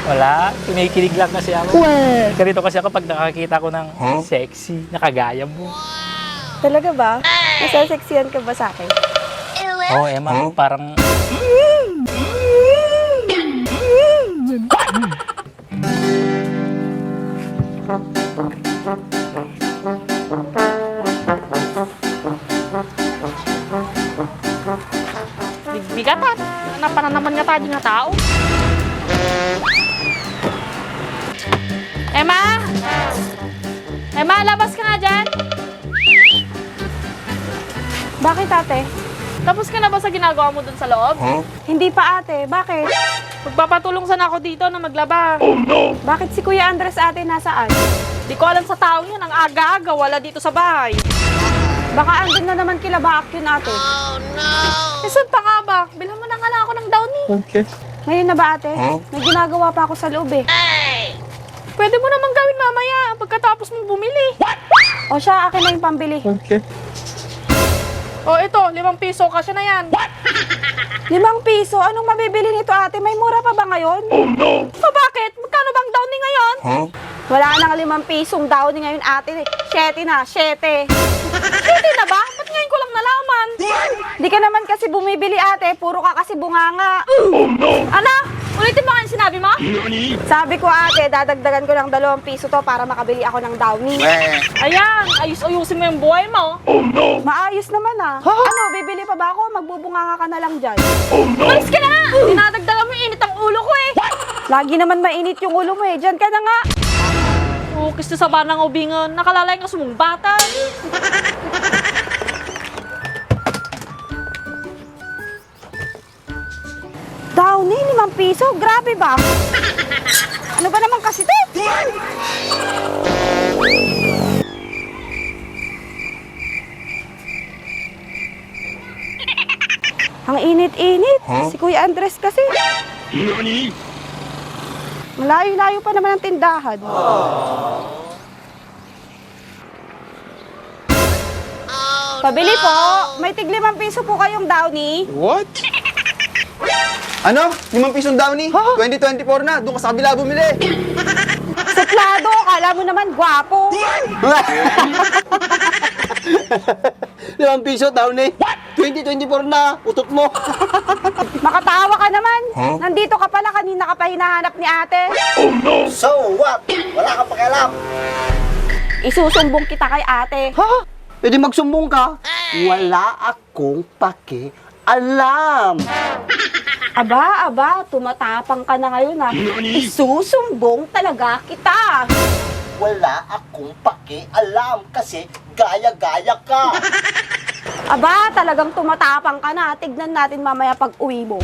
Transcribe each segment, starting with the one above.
Wala, kinikilig lang kasi ako. Ganito kasi ako pag nakakita ko ng sexy, nakagaya mo. Talaga ba? Nasaseksiyan ka ba sa akin? Oo, Emma, parang... Bigatan. Kenapa na naman nga tayo nga tao? Emma! Emma, labas ka nga dyan! Bakit ate? Tapos ka na ba sa ginagawa mo dun sa loob? Hindi pa ate. Bakit? Magpapatulong sana ako dito na maglaba. Bakit si Kuya Andres ate nasaan? Di ko alam sa taong yan, ang aga-aga, wala dito sa bahay. Baka andun na naman kila Baak yun ate. Eh, saan pa nga ba? Bilhan mo na nga lang ako ng downy. Okay. Ngayon na ba ate? May ginagawa pa ako sa loob eh. Pwede mo namang gawin mamaya pagkatapos mong bumili. O siya, akin na yung pambili. Okay. O ito, 5 piso, kasya na yan. 5 piso? Anong mabibili nito ate? May mura pa ba ngayon? O bakit? Magkano bang downy ngayon? Wala nang 5 pisong downy ngayon ate. 7 na, 7. Pwede na ba? Ba't ngayon ko lang nalaman? Di ka naman kasi bumibili ate. Puro ka kasi bunganga. Ano? Ulitin mo yung sinabi mo? Sabi ko ate, dadagdagan ko ng 2 piso to para makabili ako ng downy. Ayan, ayusin mo yung buhay mo. Maayos naman ah. Ano, bibili pa ba ako? Magbubunganga ka na lang dyan. Umalis ka na nga! Dinadagdagan mo yung init ang ulo ko eh. Lagi naman mainit yung ulo mo eh. Dyan ka na nga. Kis na sa banang ubingan, nakalalay ka sumong bata. Downy, 5 piso? Grabe ba? Ano ba naman kasi ito? Ang init-init. Si Kuya Andres kasi. Malayo-layo pa naman ang tindahan. Pabili po. May tig 5 piso po kayong downy. What? Ano? 5 pisong downy? 2024 na. Doon ka sa kabila bumili. Suplado, kala mo naman gwapo. 5 piso downy? 2024 na. Utot mo. Makatawa ka naman. Nandito ka pala, kanina ka pa hinahanap ni ate. So what? Wala kang pakialam. Isusumbong kita kay ate. Pwede magsumbong ka. Wala akong pakialam. Aba, tumatapang ka na ngayon ah. Isusumbong talaga kita. Wala akong pakialam kasi gaya-gaya ka. Aba, talagang tumatapang ka na. Tignan natin mamaya pag uwi mo.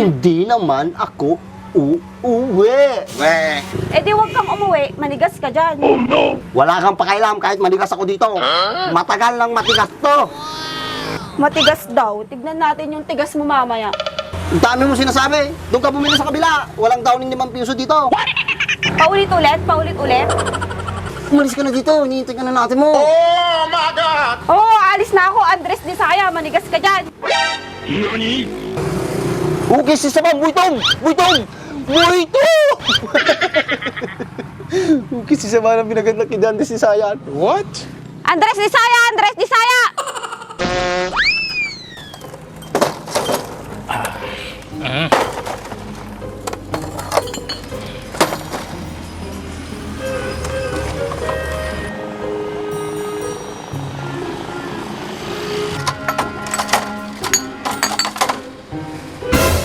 Hindi naman ako uuwi. Eh di wag kang umuwi, manigas ka dyan. Wala kang pakialam kahit manigas ako dito. Matagal lang matigas to. Matigas daw. Tignan natin yung tigas mo mamaya. Ang dami mo sinasabi. Doon ka bumili sa kabila. Walang downing 5 piso dito. Paulit-ulit, paulit-ulit. Umalis ka na dito. Hinihintay ka na natin mo. Oo, alis na ako. Andres Disaya, manigas ka dyan. Okay, si Sabang. Buitong! Buitong! Buitong! Okay, si Sabang ang pinaganda kay Dandes si Sayan. What? Andres Disaya! Andres Disaya!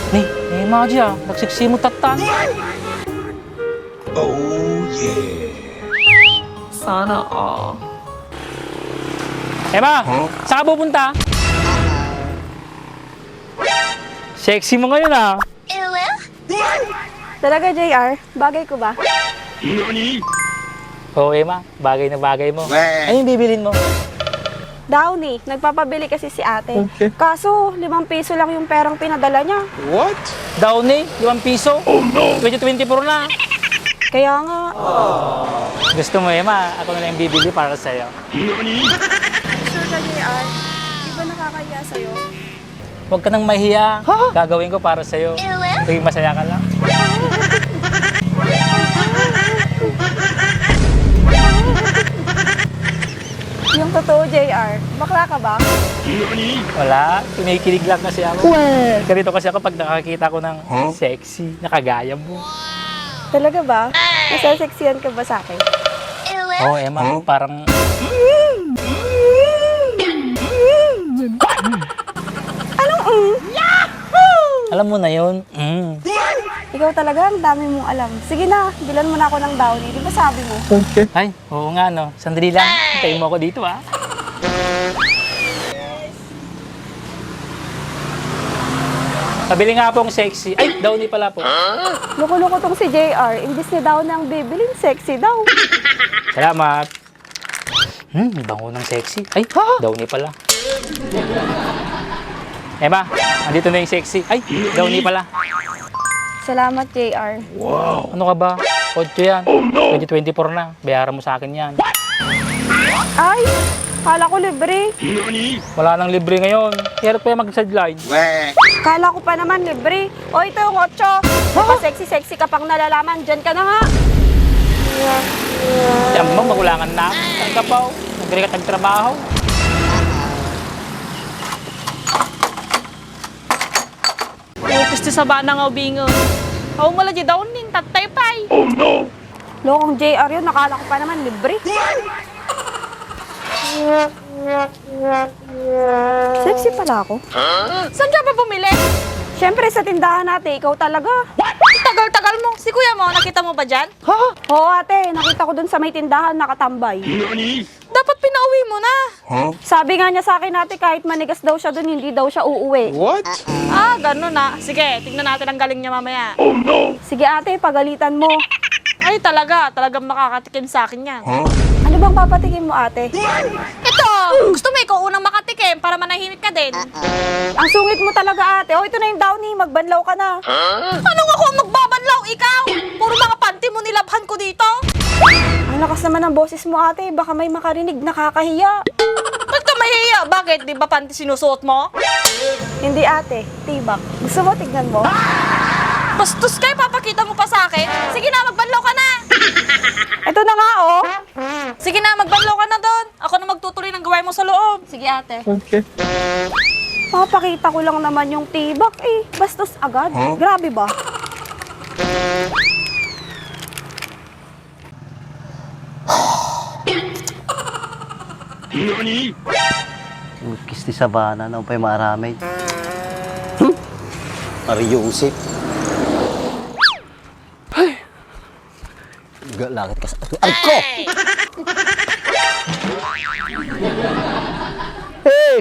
Nih, Emma aja, nagsiksimu tatan. Sana all. Emma, saan ka pupunta? Sexy mo ngayon ah. Talaga, JR? Bagay ko ba? Oo, Emma, bagay na bagay mo. Ano yung bibilin mo? Downy, nagpapabili kasi si ate. Okay. Kaso, 5 piso lang yung perang pinadala niya. What? Downy, 5 piso. 2024 na. Kaya nga, Gusto mo, Emma, ako na lang yung bibili para sa'yo. sure ka, JR? Di ba nakakaya sa'yo? Huwag ka nang mahiya. Gagawin ko para sa'yo. Maging masaya ka lang. Yung totoo, JR. Bakla ka ba? Wala. Kinikilig lang kasi ako. Ganito kasi ako pag nakakita ko ng sexy, nakagaya mo. Talaga ba? Nasaseksiyan ka ba sa akin? Oo, Emma. Parang... Alam mo na yun. Ikaw talaga, ang dami mong alam. Sige na, bilan mo na ako ng downy. Di ba sabi mo? Ay, oo nga no. Sandali lang. Hintayin mo ako dito ah. Pabili nga pong sexy. Ay, downy pala po. Loko-loko tong si JR. Imbis na daw nang bibilin, sexy daw. Salamat. Bango ng sexy. Ay, downy pala. Emma, andito na yung sexy. Ay, downy pala. Salamat, JR. Ano ka ba? 8 yan. 2024 na. Bayaran mo sa akin yan. Ay, kala ko libre. Wala nang libre ngayon. Hirap pa yung mag-sideline. Kala ko pa naman libre. O, ito yung 8. Diba sexy-sexy ka pang nalalaman. Diyan ka na nga. Diyan mo, magulangan na. Saan ka pa? Nagre ka tagtrabaho. Upis ti saba na nga ubingon. Aw mo di daw nin, tatay pay. Lokong JR yun. Nakala ko pa naman libre. Sexy pala ako. Saan ka pa bumili? Siyempre, sa tindahan natin, ikaw talaga. Tagal-tagal mo. Si kuya mo, nakita mo ba dyan? Oo, ate. Nakita ko dun sa may tindahan nakatambay. Dapat pinauwi mo na. Sabi nga niya sa akin ate, kahit manigas daw siya dun, hindi daw siya uuwi. Ah, gano'n na. Sige, tignan natin ang galing niya mamaya. Sige ate, pagalitan mo. Ay, talagang makakatikim sa akin yan. Ano bang papatikin mo ate? Ito! Gusto mo ikaw unang makatikim para manahimik ka din. Ang sungit mo talaga ate. O, ito na yung downy. Magbanlaw ka na. Anong ako ang magbabanlaw, ikaw? Puro mga panty mo nilabhan ko dito. Ang lakas naman ng boses mo ate. Baka may makarinig, nakakahiya. Ba't ka mahihiya? Bakit? Di ba panty sinusuot mo? Hindi ate, tibak. Gusto mo, tignan mo? Bastos kayo, papakita mo pa sa akin. Sige na, magbanlaw ka na. Ito na nga oh. Sige na, magbanlaw ka na doon. Ako na magtutuloy ng gawain mo sa loob. Sige ate. Papakita ko lang naman yung tibak eh. Bastos agad. Grabe ba? Kis ti sabana na upay maramay. Mariusip. Lakit ka sa... Ay ko! Hey!